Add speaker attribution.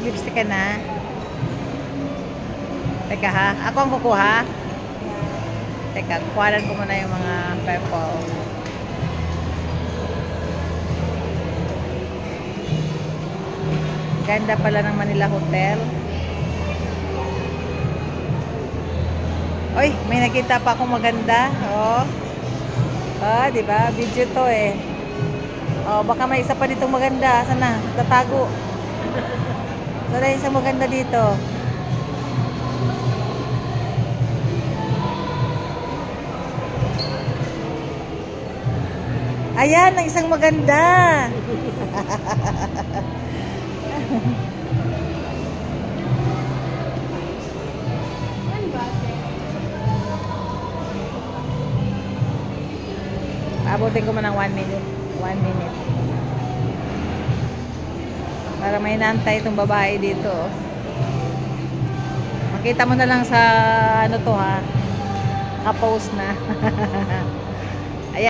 Speaker 1: Lipstick ka na. Teka ha, ako ang kukuha. Teka, kukuhanan ko muna yung mga purple. Ganda pala ng Manila Hotel. Oy, may nakita pa akong maganda. Oh. Ah, di ba? Video to eh. Oh, baka may isa pa ditong maganda. Sana, tatago. Sana isang maganda dito. Ayan, ang isang maganda. Abutin ko man ng 1 minute. 1 minute. Para may nantay itong babae dito. Makita mo na lang sa ano to ha. Naka-post na.